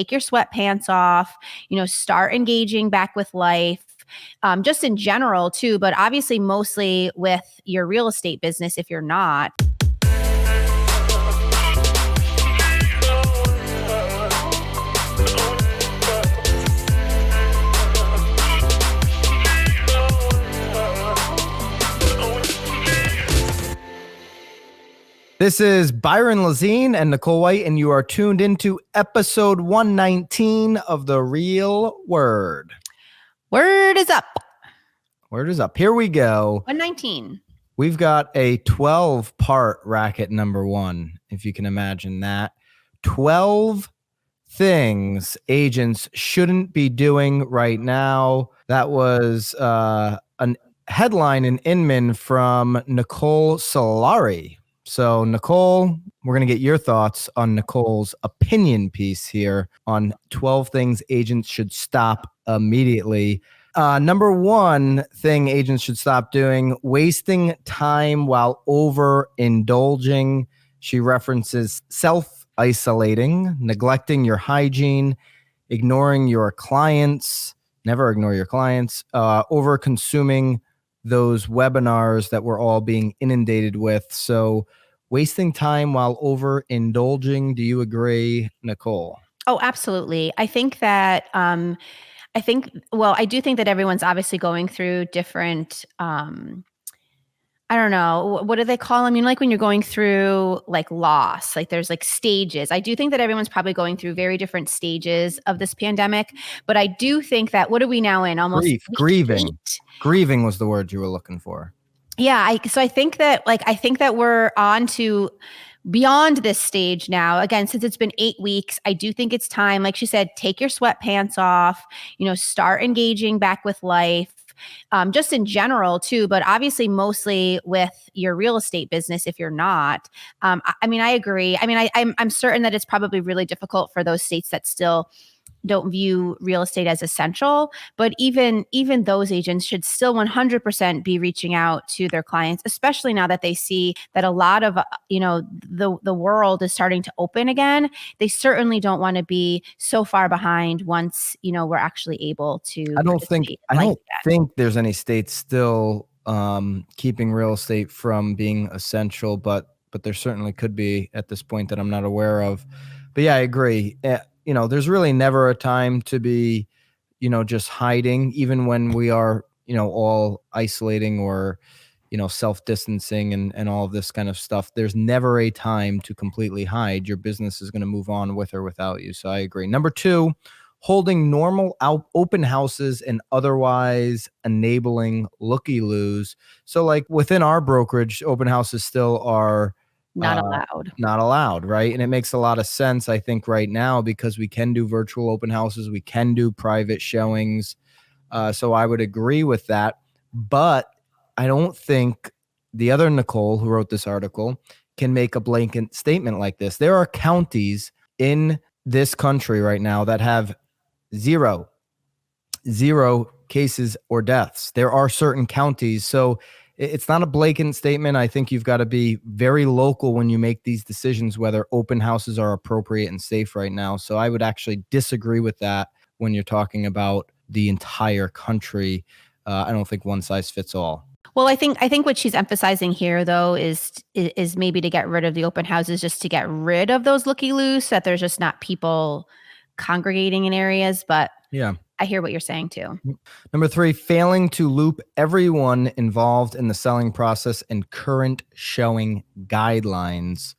take your sweatpants off, start engaging back with life. Just in general too, but obviously mostly with your real estate business if you're not. This is Byron and Nicole White, and you are tuned into episode 119 of The Real Word. Word is up. Word is up. Here we go. 119. We've got a 12-part racket number one, if you can imagine that. 12 things agents shouldn't be doing right now. That was a headline in Inman from Nicole Solari. So, Nicole, we're going to get your thoughts on Nicole's opinion piece here on 12 things agents should stop immediately. Number one thing agents should stop doing, wasting time while overindulging. She references self-isolating, neglecting your hygiene, ignoring your clients, never ignore your clients, over-consuming those webinars that we're all being inundated with. So wasting time while overindulging. Do you agree, Nicole? Oh, absolutely. I think that, I do think that everyone's obviously going through different, I don't know, what do they call them? Like when you're going through like loss, like there's like stages. I do think that everyone's probably going through very different stages of this pandemic, but I do think that, what are we now in? Almost grieving. 8? Grieving was the word you were looking for. Yeah. I think that we're on to beyond this stage now. Again, since it's been 8 weeks, I do think it's time, like she said, take your sweatpants off, start engaging back with life. Just in general too, but obviously mostly with your real estate business if you're not. I agree. I'm certain that it's probably really difficult for those states that still don't view real estate as essential, but even those agents should still 100% be reaching out to their clients, especially now that they see that a lot of the world is starting to open again. They certainly don't want to be so far behind once we're actually able to. I don't think there's any states still keeping real estate from being essential, but there certainly could be at this point that I'm not aware of. But yeah, I agree. There's really never a time to be, just hiding, even when we are, all isolating or, self-distancing and all of this kind of stuff. There's never a time to completely hide. Your business is going to move on with or without you. So I agree. Number two, holding normal open houses and otherwise enabling looky-loos. So like within our brokerage, open houses still are not allowed, right? And it makes a lot of sense, I think, right now, because we can do virtual open houses, we can do private showings. So I would agree with that. But I don't think the other Nicole who wrote this article can make a blanket statement like this. There are counties in this country right now that have zero cases or deaths. There are certain counties. So it's not a blatant statement. I think you've got to be very local when you make these decisions, whether open houses are appropriate and safe right now. So I would actually disagree with that when you're talking about the entire country. I don't think one size fits all. Well, I think what she's emphasizing here, though, is maybe to get rid of the open houses, just to get rid of those looky-loos, that there's just not people congregating in areas. But yeah, I hear what you're saying too. Number three, failing to loop everyone involved in the selling process and current showing guidelines.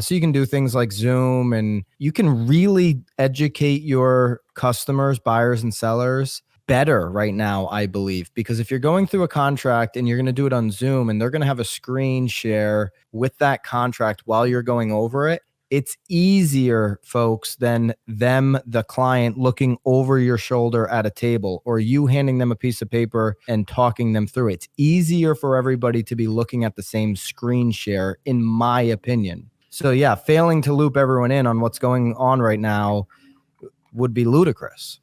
So you can do things like Zoom, and you can really educate your customers, buyers and sellers better right now, I believe, because if you're going through a contract and you're going to do it on Zoom and they're going to have a screen share with that contract while you're going over it, it's easier, folks, than them, the client, looking over your shoulder at a table or you handing them a piece of paper and talking them through it. It's easier for everybody to be looking at the same screen share, in my opinion. So yeah, failing to loop everyone in on what's going on right now would be ludicrous.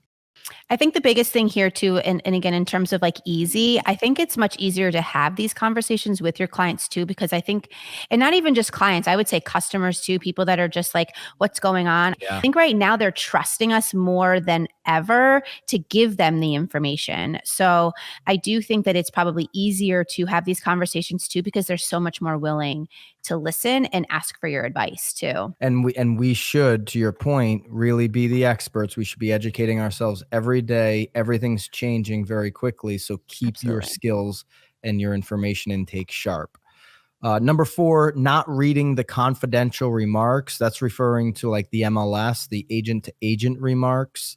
I think the biggest thing here too, and again, in terms of like easy, I think it's much easier to have these conversations with your clients too, because I think, and not even just clients, I would say customers too, people that are just like, what's going on? I Yeah. think right now they're trusting us more than ever to give them the information. So I do think that it's probably easier to have these conversations too, because they're so much more willing to listen and ask for your advice too. And we should, to your point, really be the experts. We should be educating ourselves every day. Everything's changing very quickly, so keep your Absolutely. skills and your information intake sharp. Number 4, not reading the confidential remarks. That's referring to like the MLS, the agent to agent remarks.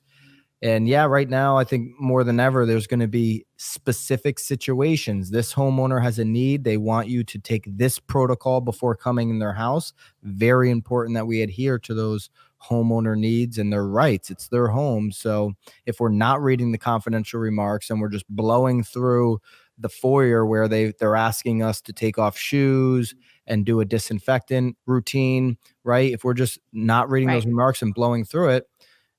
And yeah, right now, I think more than ever, there's going to be specific situations. This homeowner has a need. They want you to take this protocol before coming in their house. Very important that we adhere to those homeowner needs and their rights. It's their home. So if we're not reading the confidential remarks and we're just blowing through the foyer where they're asking us to take off shoes and do a disinfectant routine, right? If we're just not reading those Right. remarks and blowing through it,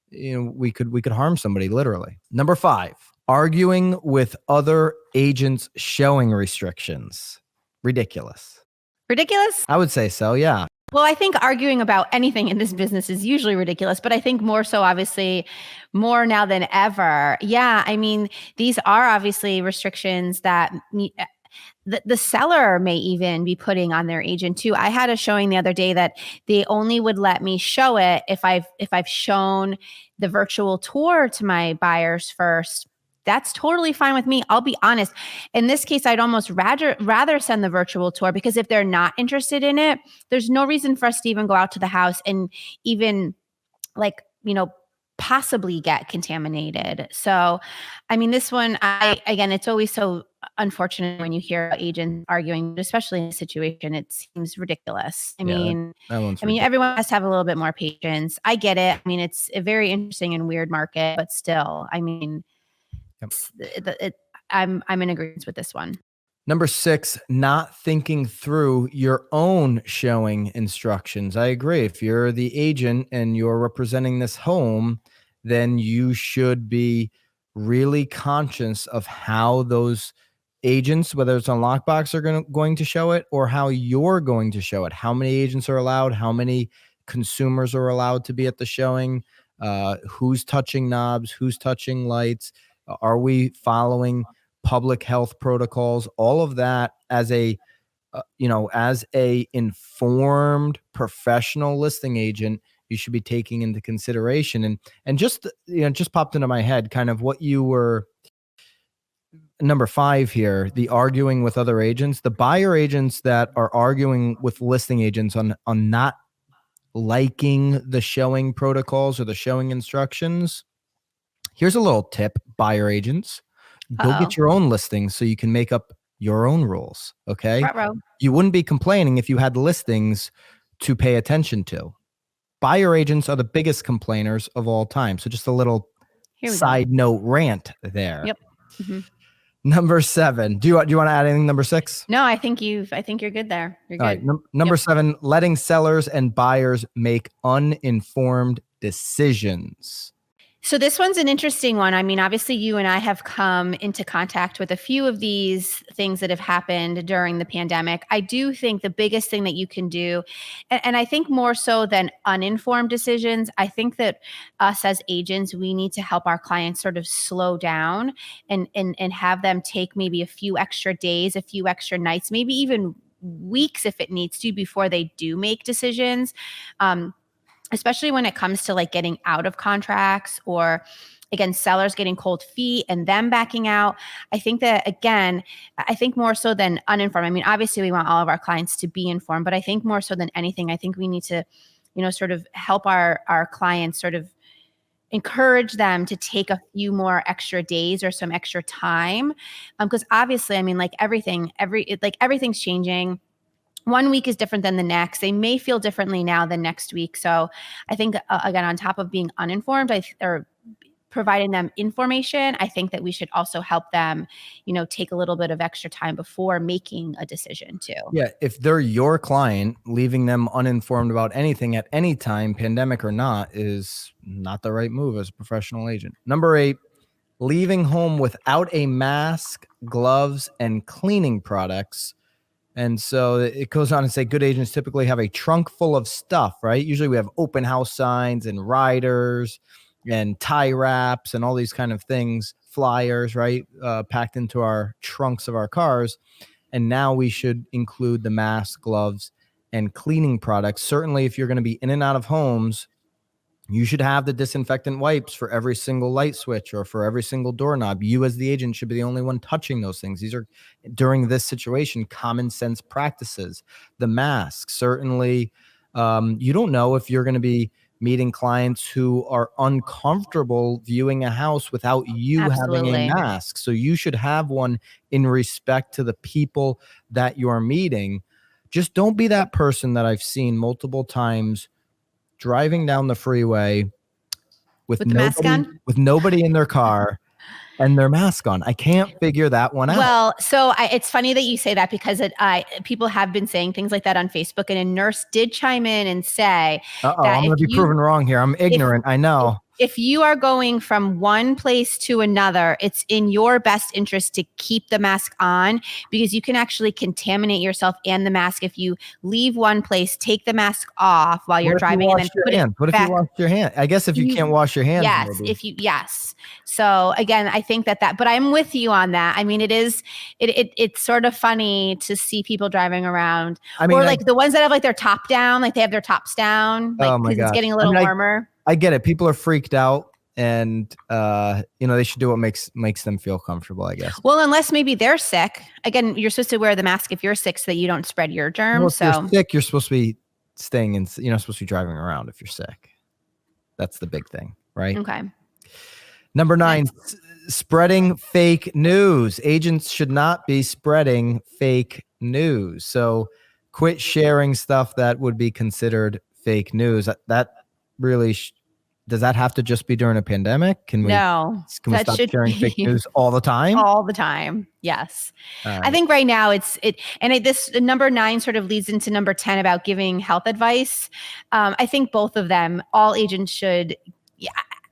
we could harm somebody literally. Number 5, arguing with other agents showing restrictions. Ridiculous. Ridiculous? I would say so. Yeah. Well, I think arguing about anything in this business is usually ridiculous, but I think more so, obviously, more now than ever. Yeah, I mean, these are obviously restrictions that the seller may even be putting on their agent too. I had a showing the other day that they only would let me show it if I've shown the virtual tour to my buyers first. That's totally fine with me. I'll be honest. In this case, I'd almost rather send the virtual tour, because if they're not interested in it, there's no reason for us to even go out to the house and even like, possibly get contaminated. So, I mean, this one, again, it's always so unfortunate when you hear agents arguing, especially in a situation. It seems ridiculous. I Yeah, mean, that one's ridiculous. everyone has to have a little bit more patience. I get it. I mean, it's a very interesting and weird market, but still, I mean, Yep. I'm in agreement with this one. Number 6, not thinking through your own showing instructions. I agree. If you're the agent and you're representing this home, then you should be really conscious of how those agents, whether it's on Lockbox, are going to show it, or how you're going to show it. How many agents are allowed? How many consumers are allowed to be at the showing? Who's touching knobs? Who's touching lights? Are we following public health protocols? All of that as a as a informed professional listing agent, you should be taking into consideration. And just just popped into my head kind of what you were, number 5 here, the arguing with other agents, the buyer agents that are arguing with listing agents on not liking the showing protocols or the showing instructions. Here's a little tip, buyer agents. Go Uh-oh. get your own listings so you can make up your own rules. Okay. Ruh-roh. You wouldn't be complaining if you had listings to pay attention to. Buyer agents are the biggest complainers of all time. So just a little Here we go. side note rant there. Yep. Mhm. Number 7. Do you want to add anything? Number 6? No, I think you're good there. You're All right. good. Number Yep. 7, letting sellers and buyers make uninformed decisions. So this one's an interesting one. I mean, obviously you and I have come into contact with a few of these things that have happened during the pandemic. I do think the biggest thing that you can do, and I think more so than uninformed decisions, I think that us as agents, we need to help our clients sort of slow down and have them take maybe a few extra days, a few extra nights, maybe even weeks if it needs to, before they do make decisions. Especially when it comes to like getting out of contracts, or again, sellers getting cold feet and them backing out. I think that, again, I think more so than uninformed. I mean, obviously we want all of our clients to be informed, but I think more so than anything, I think we need to, sort of help our clients, sort of encourage them to take a few more extra days or some extra time. Because obviously, I mean, like everything's changing. One week is different than the next. They may feel differently now than next week. So I think, again, on top of being uninformed, or providing them information, I think that we should also help them, take a little bit of extra time before making a decision too. Yeah, if they're your client, leaving them uninformed about anything at any time, pandemic or not, is not the right move as a professional agent. Number 8, leaving home without a mask, gloves, and cleaning products. And so it goes on to say good agents typically have a trunk full of stuff, right? Usually we have open house signs and riders and tie wraps and all these kind of things, flyers, right? Packed into our trunks of our cars. And now we should include the mask, gloves, and cleaning products. Certainly, if you're going to be in and out of homes, you should have the disinfectant wipes for every single light switch or for every single doorknob. You as the agent should be the only one touching those things. These are, during this situation, common sense practices. The mask, certainly, you don't know if you're going to be meeting clients who are uncomfortable viewing a house without you having a mask. So you should have one in respect to the people that you're meeting. Just don't be that person that I've seen multiple times driving down the freeway with nobody in their car and their mask on. I can't figure that one out. Well, so it's funny that you say that because people have been saying things like that on Facebook, and a nurse did chime in and say that I'm going to be proven wrong here. I'm ignorant. I know. If you are going from one place to another, it's in your best interest to keep the mask on, because you can actually contaminate yourself and the mask if you leave one place, take the mask off while you're driving, and then put it back. What if you wash your hand? I guess if you can't wash your hands. Yes, yes. So again, I think that, but I'm with you on that. I mean, it's sort of funny to see people driving around, or like the ones that have like their top down, like they have their tops down, like because it's getting a little warmer. I get it. People are freaked out, and they should do what makes them feel comfortable, I guess. Well, unless maybe they're sick. Again, you're supposed to wear the mask if you're sick so that you don't spread your germs. Well, if you're sick, you're supposed to be staying in. You're not supposed to be driving around if you're sick. That's the big thing, right? Okay. Number 9, spreading fake news. Agents should not be spreading fake news. So quit sharing stuff that would be considered fake news. That really does that have to just be during a pandemic? Can we stop sharing fake news all the time? All the time. Yes. I think right now this number 9 sort of leads into number 10 about giving health advice. I think both of them, all agents should,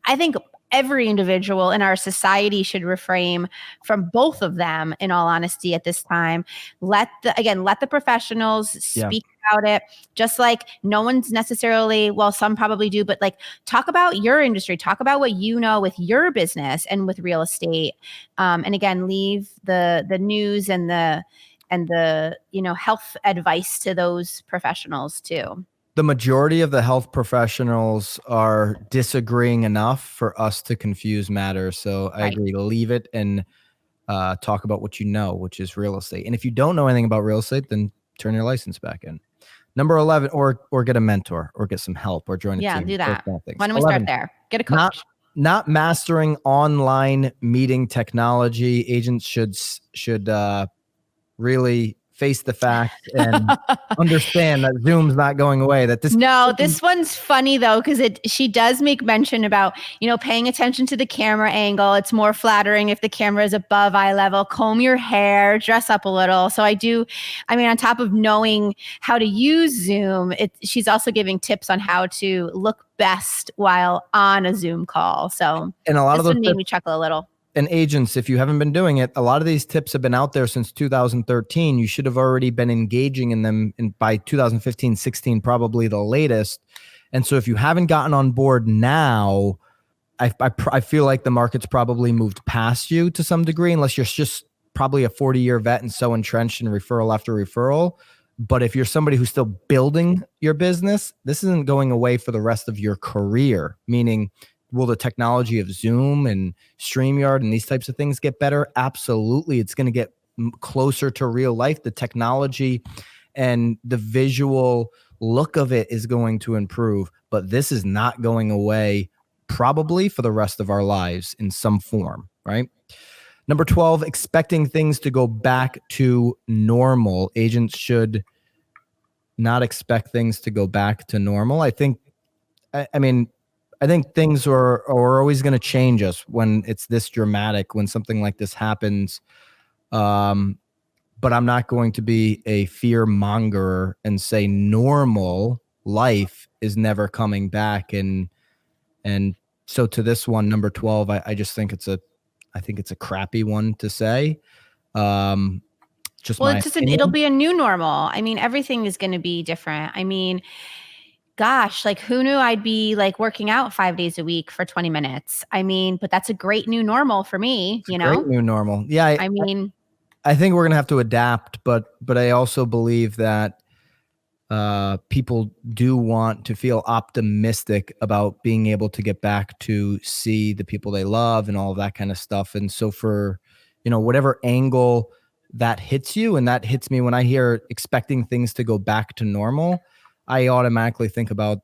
I think every individual in our society should refrain from both of them, in all honesty, at this time. Let the professionals speak about it. Just like no one's necessarily, well, some probably do, but like talk about your industry, talk about what you know with your business and with real estate. And again, leave the news and the health advice to those professionals too. The majority of the health professionals are disagreeing enough for us to confuse matters. So I agree to leave it and talk about what you know, which is real estate. And if you don't know anything about real estate, then turn your license back in. Number 11, or get a mentor or get some help or join a team. Yeah, do that. Why don't we start there? Get a coach. Not mastering online meeting technology. Agents should really face the fact and understand that Zoom's not going away. This one's funny though, because she does make mention about, paying attention to the camera angle. It's more flattering if the camera is above eye level. Comb your hair, dress up a little. So on top of knowing how to use Zoom, she's also giving tips on how to look best while on a Zoom call. So and a lot of those made me chuckle a little. And agents, if you haven't been doing it, a lot of these tips have been out there since 2013. You should have already been engaging in them by 2015, 16, probably the latest. And so if you haven't gotten on board now, I feel like the market's probably moved past you to some degree, unless you're just probably a 40-year vet and so entrenched in referral after referral. But if you're somebody who's still building your business, this isn't going away for the rest of your career, meaning will the technology of Zoom and StreamYard and these types of things get better? Absolutely. It's going to get closer to real life. The technology and the visual look of it is going to improve, but this is not going away probably for the rest of our lives in some form, right? Number 12, expecting things to go back to normal. Agents should not expect things to go back to normal. I think, I think things are always going to change us when it's this dramatic, when something like this happens. But I'm not going to be a fear monger and say normal life is never coming back. And so to this one, number 12, I just think it's a crappy one to say. Just Well, my it's just opinion. it'll be a new normal. I mean, everything is going to be different. I mean, gosh, like who knew I'd be like working out 5 days a week for 20 minutes? I mean, but that's a great new normal for me, It's a great new normal. Yeah, I mean, I think we're gonna have to adapt, but I also believe that people do want to feel optimistic about being able to get back to see the people they love and all of that kind of stuff. And so for, whatever angle that hits you, and that hits me when I hear expecting things to go back to normal, I automatically think about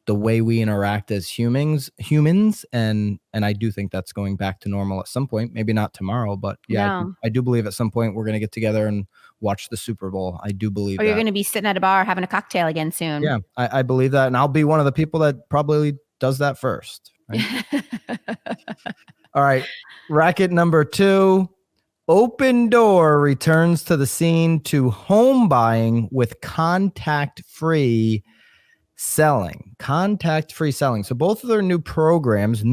the way we interact as humans. And I do think that's going back to normal at some point, maybe not tomorrow, but yeah, no. I do believe at some point we're going to get together and watch the Super Bowl. I do believe Or you're that. going to be sitting at a bar having a cocktail again soon. Yeah, I believe that. And I'll be one of the people that probably does that first. Right? All right. Racket number 2. OpenDoor returns to the scene to home buying with contact-free selling. Contact-free selling. So both of their new programs,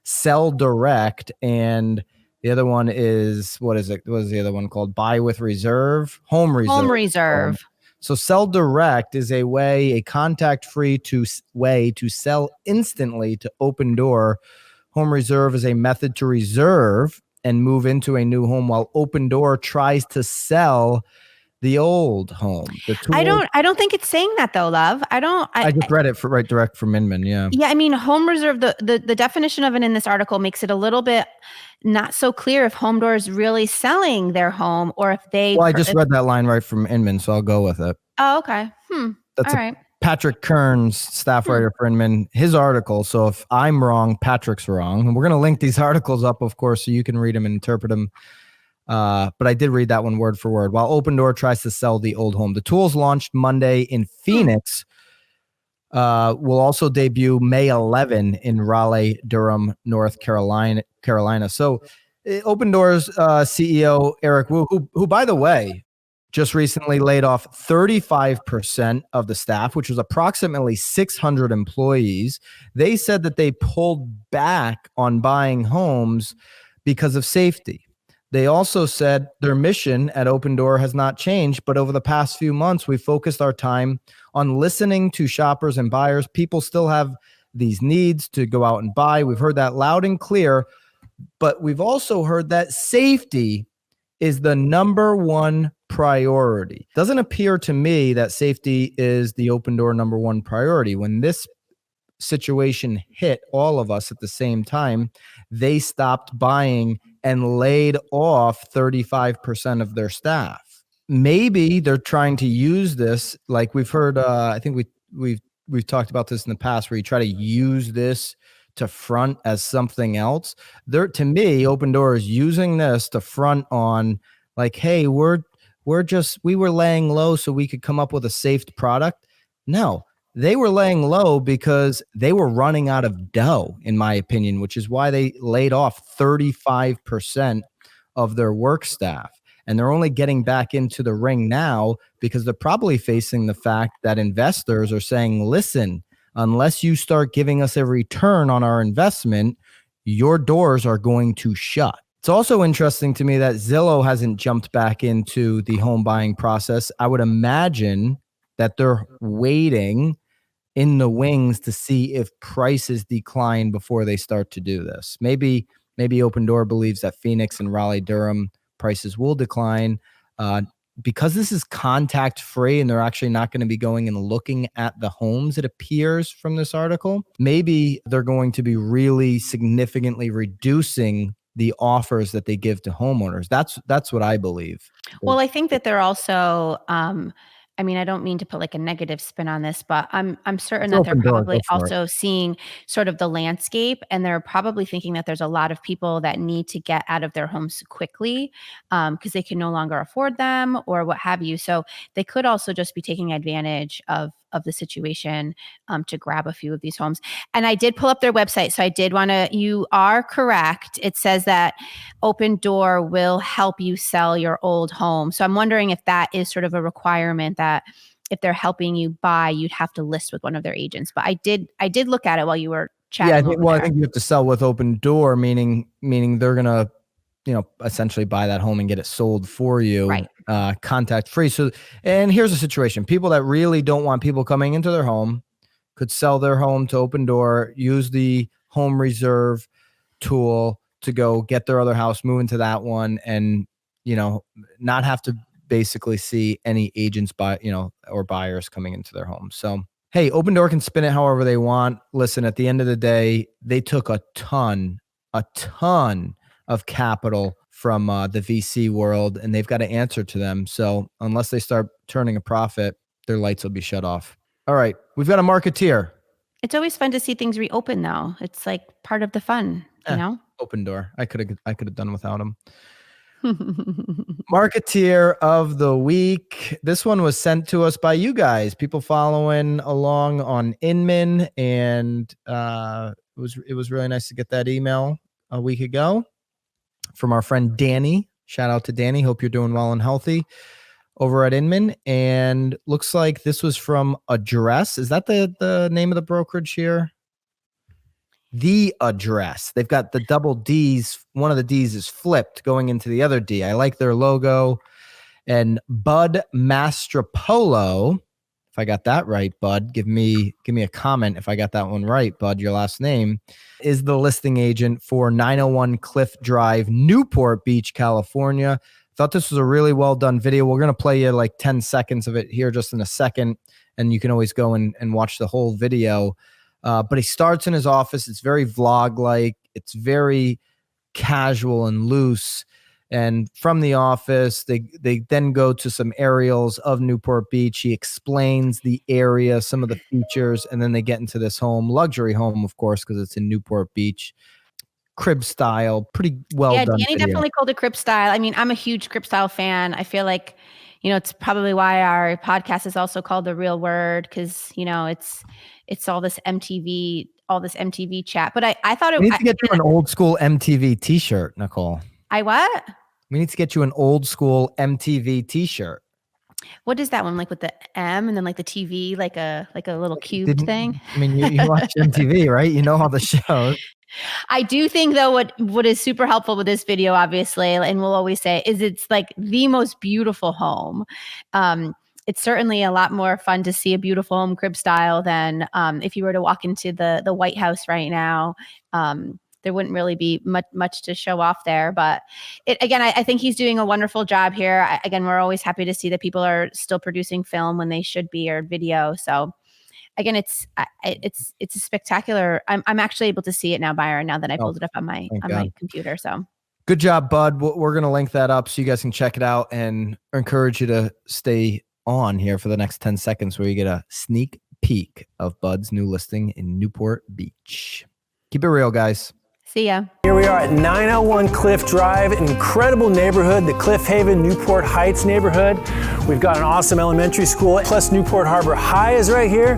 Sell Direct, and the other one is, what is it? What is the other one called? Buy with Reserve? Home Reserve. Home Reserve. So Sell Direct is a contact-free way to sell instantly to OpenDoor. Home Reserve is a method to reserve and move into a new home, while OpenDoor tries to sell the old home. I don't think it's saying that though, love. I just read it right direct from Inman. Yeah. Yeah. I mean, home reserve, the definition of it in this article makes it a little bit not so clear if HomeDoor is really selling their home or if they. Well, I just read that line right from Inman, so I'll go with it. Oh, okay. That's all right. Patrick Kearns, staff writer for Inman, his article. So if I'm wrong, Patrick's wrong. And we're going to link these articles up, of course, so you can read them and interpret them. But I did read that one word for word. While OpenDoor tries to sell the old home, the tools launched Monday in Phoenix. Will also debut May 11 in Raleigh, Durham, North Carolina. So OpenDoor's CEO, Eric Wu, who, by the way, just recently laid off 35% of the staff, which was approximately 600 employees. They said that they pulled back on buying homes because of safety. They also said their mission at OpenDoor has not changed, but over the past few months, we focused our time on listening to shoppers and buyers. People still have these needs to go out and buy. We've heard that loud and clear, but we've also heard that safety is the number one priority. Doesn't appear to me that safety is the OpenDoor number one priority. When this situation hit all of us at the same time, they stopped buying and laid off 35% of their staff. Maybe they're trying to use this, like we've heard. I think we've talked about this in the past, where you try to use this to front as something else. To me, OpenDoor is using this to front on, like, hey, we were laying low so we could come up with a safe product. No, they were laying low because they were running out of dough, in my opinion, which is why they laid off 35% of their work staff. And they're only getting back into the ring now because they're probably facing the fact that investors are saying, listen, unless you start giving us a return on our investment, your doors are going to shut. It's also interesting to me that Zillow hasn't jumped back into the home buying process. I would imagine that they're waiting in the wings to see if prices decline before they start to do this. Maybe OpenDoor believes that Phoenix and Raleigh, Durham prices will decline because this is contact free and they're actually not going to be going and looking at the homes, it appears from this article. Maybe they're going to be really significantly reducing the offers that they give to homeowners. That's what I believe. Well, I think that they're also, I mean, I don't mean to put like a negative spin on this, but I'm certain that they're probably also seeing sort of the landscape, and they're probably thinking that there's a lot of people that need to get out of their homes quickly because they can no longer afford them or what have you. So they could also just be taking advantage of of the situation to grab a few of these homes. And I did pull up their website. So I did want to, you are correct. It says that OpenDoor will help you sell your old home. So I'm wondering if that is sort of a requirement that if they're helping you buy, you'd have to list with one of their agents. But I did look at it while you were chatting. Yeah, I think you have to sell with OpenDoor, meaning they're gonna, essentially buy that home and get it sold for you, right? Contact free. So, and here's the situation: people that really don't want people coming into their home could sell their home to OpenDoor, use the home reserve tool to go get their other house, move into that one, and not have to basically see any agents or buyers coming into their home. So, hey, OpenDoor can spin it however they want. Listen, at the end of the day, they took a ton of capital from the VC world, and they've got to answer to them. So unless they start turning a profit, their lights will be shut off. All right, we've got a Marketeer. It's always fun to see things reopen, though. It's like part of the fun, OpenDoor. I could have done without them. Marketeer of the week. This one was sent to us by you guys, people following along on Inman, and it was really nice to get that email a week ago from our friend Danny. Shout out to Danny. Hope you're doing well and healthy over at Inman. And looks like this was from Address. Is that the name of the brokerage here? The Address. They've got the double D's. One of the D's is flipped going into the other D. I like their logo. And Bud Mastropolo, if I got that right, Bud, give me a comment if I got that one right, Bud, your last name, is the listing agent for 901 Cliff Drive, Newport Beach, California. Thought this was a really well done video. We're going to play you like 10 seconds of it here just in a second, and you can always go and watch the whole video. But he starts in his office. It's very vlog-like. It's very casual and loose. And from the office, they then go to some aerials of Newport Beach. He explains the area, some of the features, and then they get into this home, luxury home, of course, because it's in Newport Beach. Crib style, pretty well done. Yeah, Danny definitely called it crib style. I mean, I'm a huge crib style fan. I feel like, it's probably why our podcast is also called The Real Word, because, it's all this MTV chat. But I thought we need to get you an old school MTV t-shirt, Nicole. I what? We need to get you an old school MTV t-shirt. What is that one? Like with the M and then like the TV, like a little cube thing? I mean, you watch MTV, right? You know all the shows. I do think, though, what is super helpful with this video, obviously, and we'll always say, is it's like the most beautiful home. It's certainly a lot more fun to see a beautiful home crib style than if you were to walk into the White House right now. There wouldn't really be much to show off there. But I think he's doing a wonderful job here. Again, we're always happy to see that people are still producing film when they should be, or video. So again, it's a spectacular. I'm actually able to see it now, Byron, now that I pulled it up on my computer. So good job, Bud. We're going to link that up so you guys can check it out, and encourage you to stay on here for the next 10 seconds where you get a sneak peek of Bud's new listing in Newport Beach. Keep it real, guys. See ya. Here we are at 901 Cliff Drive, an incredible neighborhood, the Cliff Haven Newport Heights neighborhood. We've got an awesome elementary school, plus Newport Harbor High is right here.